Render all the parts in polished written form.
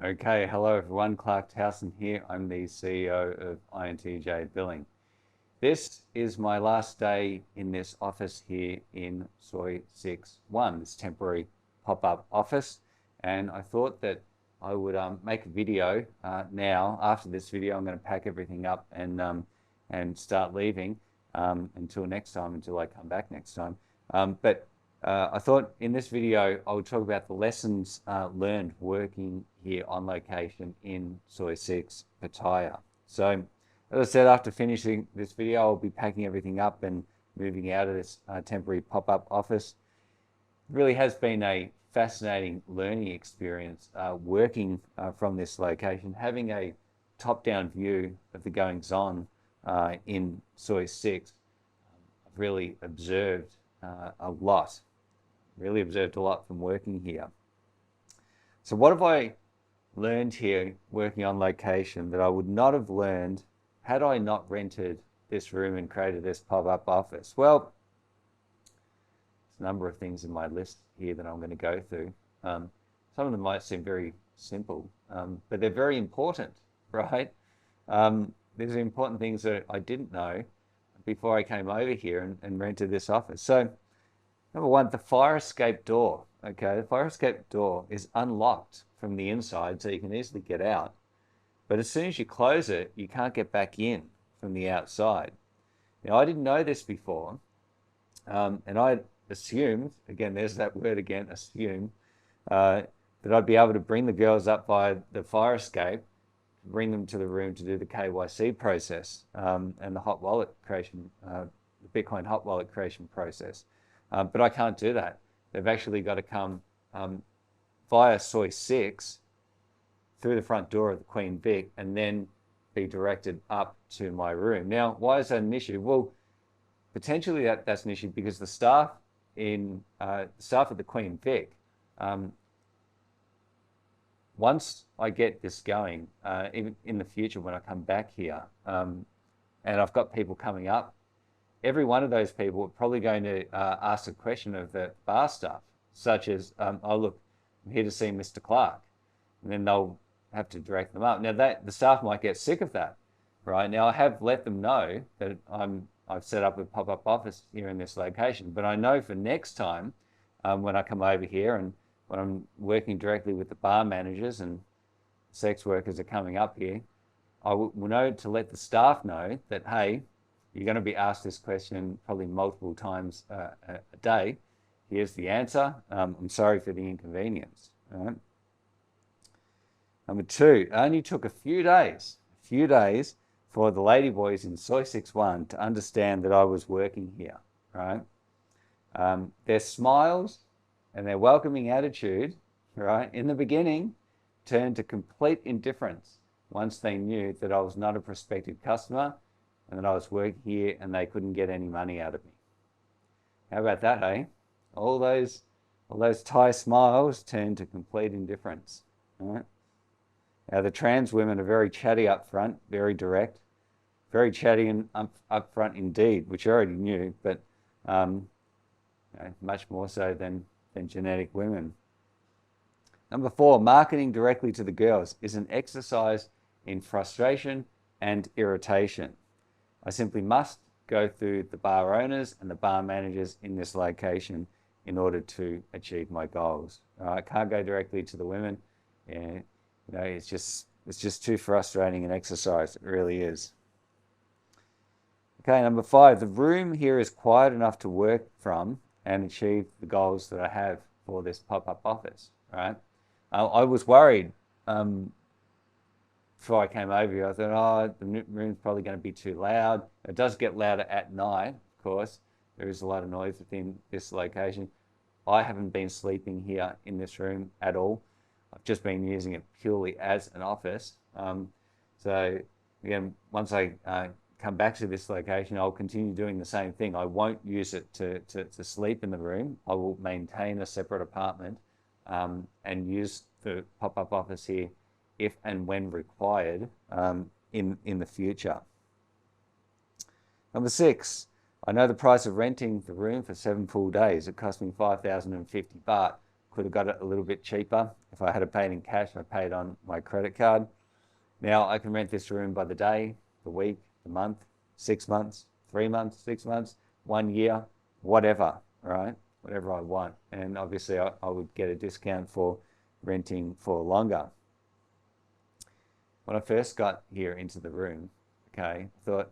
Okay, hello everyone, Clarke Towson here. I'm the CEO of INTJ Billing. This is my last day in this office here in Soy 61, this temporary pop-up office. And I thought that I would make a video now. After this video, I'm going to pack everything up and start leaving until next time, until I come back next time. But I thought in this video, I would talk about the lessons learned working here on location in Soy 6, Pattaya. So, as I said, after finishing this video, I'll be packing everything up and moving out of this temporary pop-up office. It really has been a fascinating learning experience working from this location, having a top-down view of the goings-on in Soy 6. I've really observed a lot. Really observed a lot from working here. So what have I learned here working on location that I would not have learned had I not rented this room and created this pop-up office? Well, there's a number of things in my list here that I'm going to go through. Some of them might seem very simple, but they're very important, right? These are important things that I didn't know before I came over here and rented this office. So, number one, the fire escape door. Okay, the fire escape door is unlocked from the inside, so you can easily get out. But as soon as you close it, you can't get back in from the outside. Now, I didn't know this before, and I assumed, again, there's that word again, assume, that I'd be able to bring the girls up by the fire escape, bring them to the room to do the KYC process and the hot wallet creation, the Bitcoin hot wallet creation process. But I can't do that. They've actually got to come via Soy 6 through the front door of the Queen Vic and then be directed up to my room. Now, why is that an issue? Well, potentially that's an issue because the staff at the Queen Vic, once I get this going, even in the future when I come back here, and I've got people coming up, every one of those people are probably going to ask a question of the bar staff, such as, oh, look, I'm here to see Mr. Clarke. And then they'll have to direct them up. Now, the staff might get sick of that, right? Now, I have let them know that I've set up a pop-up office here in this location, but I know for next time when I come over here and when I'm working directly with the bar managers and sex workers are coming up here, I will know to let the staff know that, hey, you're going to be asked this question probably multiple times a day. Here's the answer. I'm sorry for the inconvenience. All right. Number two, it only took a few days for the ladyboys in Soy 61 to understand that I was working here. Right. Their smiles and their welcoming attitude, right, in the beginning turned to complete indifference once they knew that I was not a prospective customer and that I was working here and they couldn't get any money out of me. How about that, eh? All those Thai smiles turned to complete indifference. All right? Now, the trans women are very chatty up front, very direct, very chatty and up front indeed, which I already knew, but much more so than genetic women. Number four, marketing directly to the girls is an exercise in frustration and irritation. I simply must go through the bar owners and the bar managers in this location in order to achieve my goals. I can't go directly to the women. Yeah, it's just too frustrating an exercise. It really is. Okay, number five, the room here is quiet enough to work from and achieve the goals that I have for this pop-up office. Right? I was worried before I came over here. I thought, oh, the room's probably going to be too loud. It does get louder at night, of course. There is a lot of noise within this location. I haven't been sleeping here in this room at all. I've just been using it purely as an office. So again, once I come back to this location, I'll continue doing the same thing. I won't use it to sleep in the room. I will maintain a separate apartment and use the pop-up office here if and when required in the future. Number six, I know the price of renting the room for 7 full days. It cost me 5,050 baht. could have got it a little bit cheaper. If I had it paid in cash, I paid on my credit card. Now I can rent this room by the day, the week, the month, 6 months, 3 months, 6 months, 1 year, whatever, right? Whatever I want. And obviously I would get a discount for renting for longer. When I first got here into the room, okay, I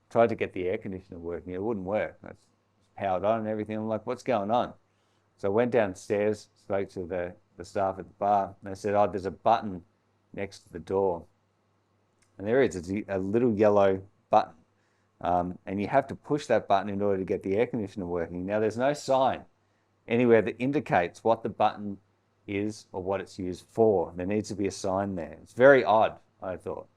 tried to get the air conditioner working. It wouldn't work. It's powered on and everything. I'm like, what's going on? So I went downstairs, spoke to the staff at the bar, and they said, oh, there's a button next to the door. And there is, it's a little yellow button. And you have to push that button in order to get the air conditioner working. Now, there's no sign anywhere that indicates what the button is or what it's used for. There needs to be a sign there. It's very odd, I thought.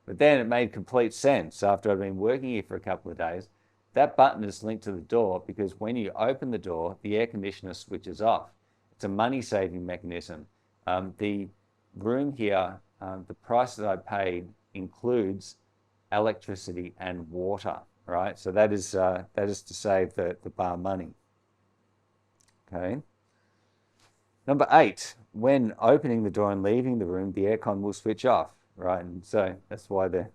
But then it made complete sense after I'd been working here for a couple of days. That button is linked to the door because when you open the door, the air conditioner switches off. It's a money-saving mechanism. The room here, the price that I paid includes electricity and water, right? So that is to save the bar money. Okay. Number 8, when opening the door and leaving the room, the aircon will switch off, right? And so that's why the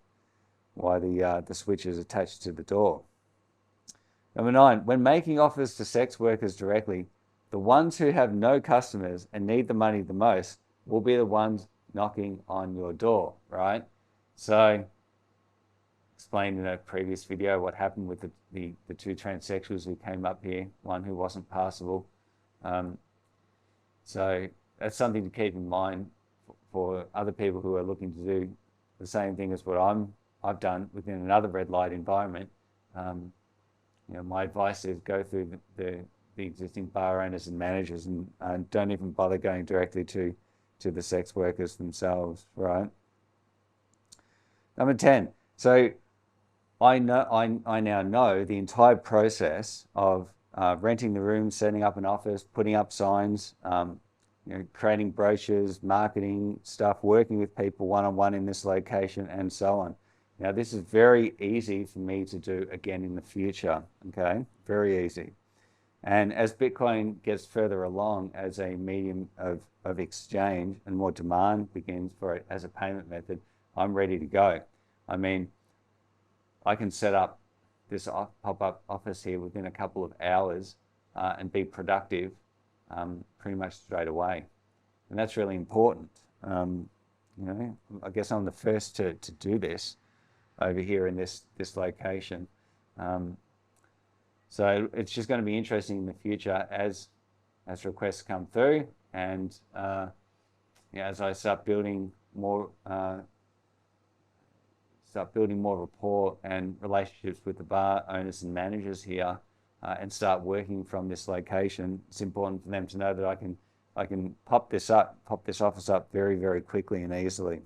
switch is attached to the door. Number 9, when making offers to sex workers directly, the ones who have no customers and need the money the most will be the ones knocking on your door, right? So explained in a previous video what happened with the two transsexuals who came up here, one who wasn't passable. So that's something to keep in mind for other people who are looking to do the same thing as what I've done within another red light environment. My advice is go through the existing bar owners and managers and don't even bother going directly to the sex workers themselves, right? Number 10. So I now know the entire process of renting the room, setting up an office, putting up signs, creating brochures, marketing stuff, working with people one-on-one in this location, and so on. Now, this is very easy for me to do again in the future, okay? Very easy. And as Bitcoin gets further along as a medium of exchange and more demand begins for it as a payment method, I'm ready to go. I mean, I can set up this pop-up office here within a couple of hours and be productive pretty much straight away. And that's really important. I guess I'm the first to do this over here in this location. So it's just going to be interesting in the future as requests come through and as I start building more rapport and relationships with the bar owners and managers here and start working from this location. It's important for them to know that I can pop this office up very, very quickly and easily.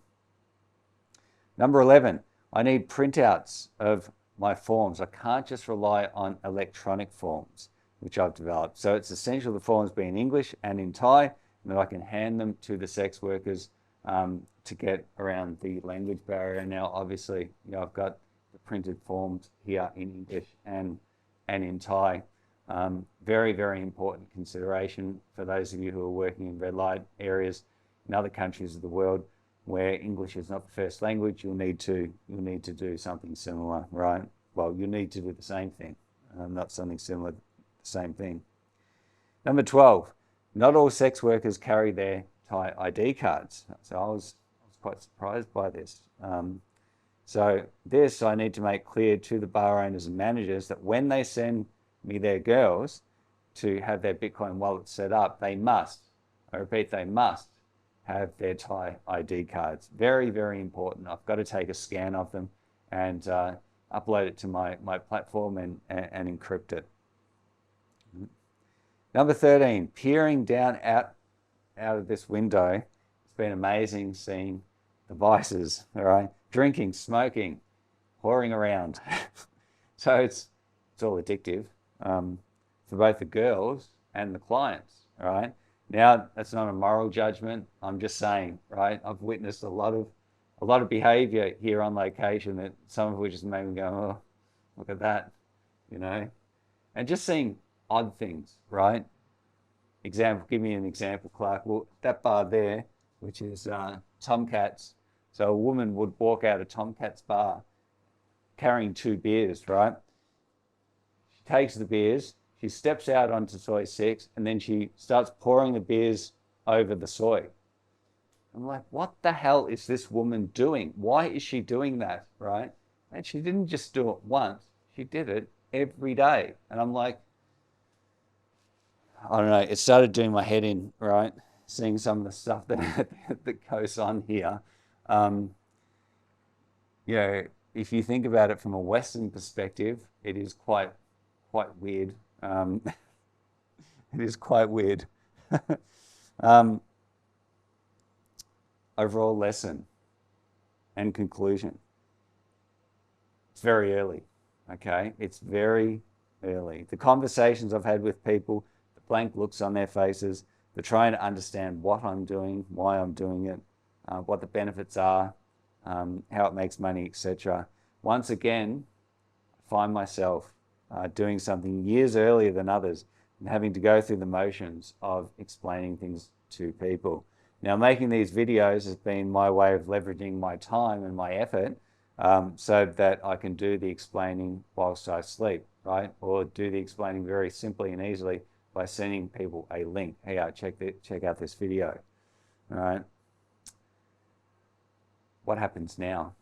Number 11, I need printouts of my forms. I can't just rely on electronic forms, which I've developed. So it's essential the forms be in English and in Thai, and that I can hand them to the sex workers to get around the language barrier. Now, obviously, I've got the printed forms here in English and in Thai. Very, very important consideration for those of you who are working in red light areas in other countries of the world where English is not the first language. You'll need to do something similar, right? Well, you need to do the same thing, not something similar, the same thing. Number 12, not all sex workers carry their Thai ID cards. So I was quite surprised by this. So this I need to make clear to the bar owners and managers that when they send me their girls to have their Bitcoin wallet set up, they must, I repeat, they must have their Thai ID cards. Very, very important. I've got to take a scan of them and upload it to my platform and encrypt it. Number 13, peering down out of this window. It's been amazing seeing the vices, all right? Drinking, smoking, whoring around. So it's all addictive for both the girls and the clients, all right? Now, that's not a moral judgment. I'm just saying, right? I've witnessed a lot of behavior here on location that some of which has made me go, oh, look at that, And just seeing odd things, right? example, give me an example, Clarke. Well, that bar there, which is Tomcats. So a woman would walk out of Tomcats bar carrying 2 beers, right? She takes the beers, she steps out onto soy 6, and then she starts pouring the beers over the soy. I'm like, what the hell is this woman doing? Why is she doing that, right? And she didn't just do it once, she did it every day. And I'm like, I don't know, it started doing my head in, right? Seeing some of the stuff that, that goes on here. You know, if you think about it from a Western perspective, it is quite weird. It is quite weird. Overall lesson and conclusion. It's very early, okay? It's very early. The conversations I've had with people, the blank looks on their faces, they're trying to understand what I'm doing, why I'm doing it, what the benefits are, how it makes money, etc. Once again, I find myself doing something years earlier than others and having to go through the motions of explaining things to people. Now, making these videos has been my way of leveraging my time and my effort so that I can do the explaining whilst I sleep, right? Or do the explaining very simply and easily by sending people a link. Hey, check out this video, all right? What happens now,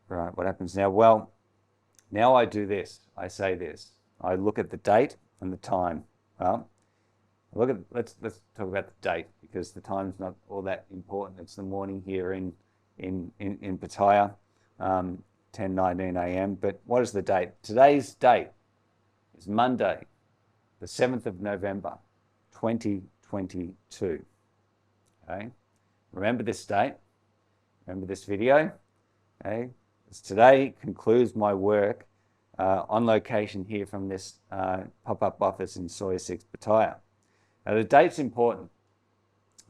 right? What happens now? Well, now I do this. I say this. I look at the date and the time. Well, let's talk about the date because the time's not all that important. It's the morning here in Pattaya, 10:19 a.m. But what is the date? Today's date is Monday, the 7th of November, 2022. Okay, remember this date. Remember this video. Okay, as today concludes my work on location here from this pop-up office in Soy 6 Pattaya. Now the date's important,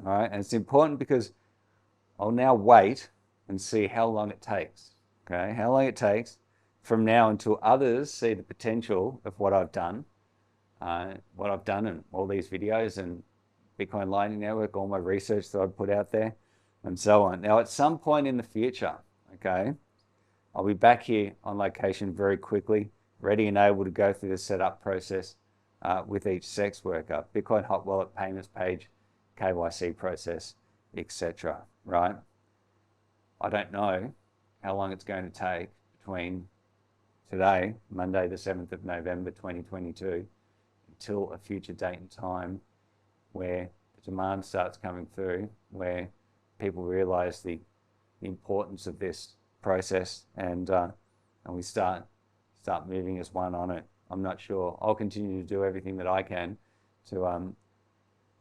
all right? And it's important because I'll now wait and see how long it takes, okay? How long it takes from now until others see the potential of what I've done and all these videos and Bitcoin Lightning Network, all my research that I've put out there and so on. Now, at some point in the future, okay, I'll be back here on location very quickly, ready and able to go through the setup process with each sex worker, Bitcoin hot wallet payments page, KYC process, etc. Right? I don't know how long it's going to take between today, Monday the 7th of November 2022, until a future date and time where the demand starts coming through, where people realize the importance of this process and we start moving as one on it. I'm not sure. I'll continue to do everything that I can to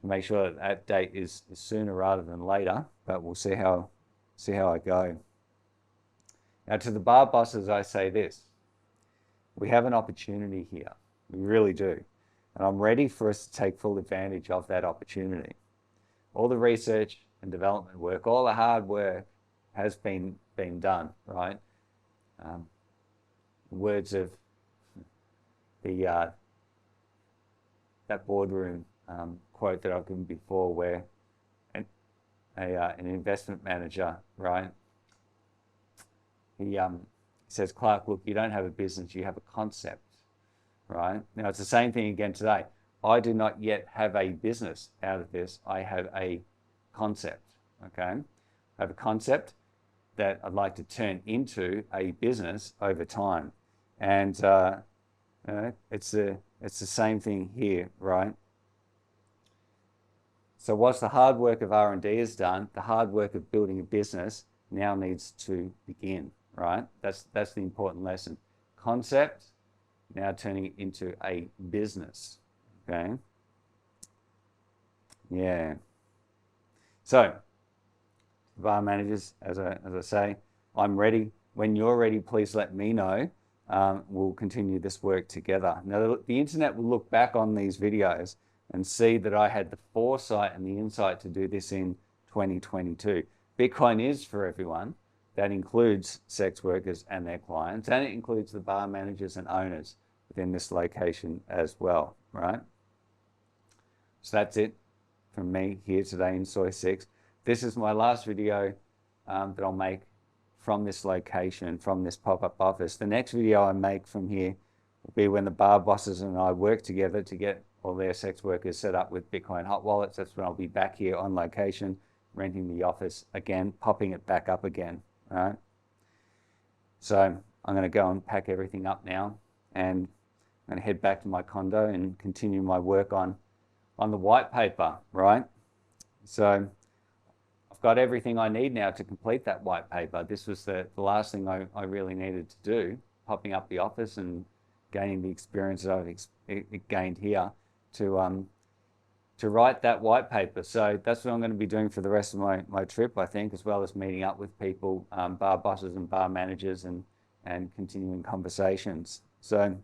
make sure that that date is sooner rather than later, but we'll see how I go. Now, to the bar bosses, I say this. We have an opportunity here. We really do. And I'm ready for us to take full advantage of that opportunity. All the research and development work, all the hard work has been done, right? Words of the that boardroom quote that I've given before, where an investment manager, right? He says, Clarke, look, you don't have a business, you have a concept, right? Now it's the same thing again today. I do not yet have a business out of this. I have a concept, okay? I have a concept that I'd like to turn into a business over time. And it's the same thing here, right? So once the hard work of R&D is done, the hard work of building a business now needs to begin, right? That's the important lesson. Concept, now turning it into a business, okay? Yeah. So, bar managers, as I say, I'm ready. When you're ready, please let me know. We'll continue this work together. Now, the internet will look back on these videos and see that I had the foresight and the insight to do this in 2022. Bitcoin is for everyone. That includes sex workers and their clients, and it includes the bar managers and owners within this location as well, right? So that's it. from me here today in Soy 6. This is my last video that I'll make from this location, from this pop-up office. The next video I make from here will be when the bar bosses and I work together to get all their sex workers set up with Bitcoin hot wallets. That's when I'll be back here on location, renting the office again, popping it back up again, all right? So I'm going to go and pack everything up now, and I'm going to head back to my condo and continue my work on the white paper, right? So I've got everything I need now to complete that white paper. This was the last thing I really needed to do, popping up the office and gaining the experience that I've gained here to write that white paper. So that's what I'm going to be doing for the rest of my trip, I think, as well as meeting up with people, bar bosses and bar managers, and continuing conversations. So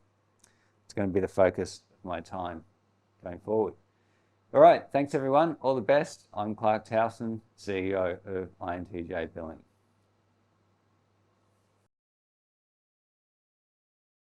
it's going to be the focus of my time going forward. All right, thanks everyone. All the best. I'm Clarke Towson, CEO of INTJ Billing.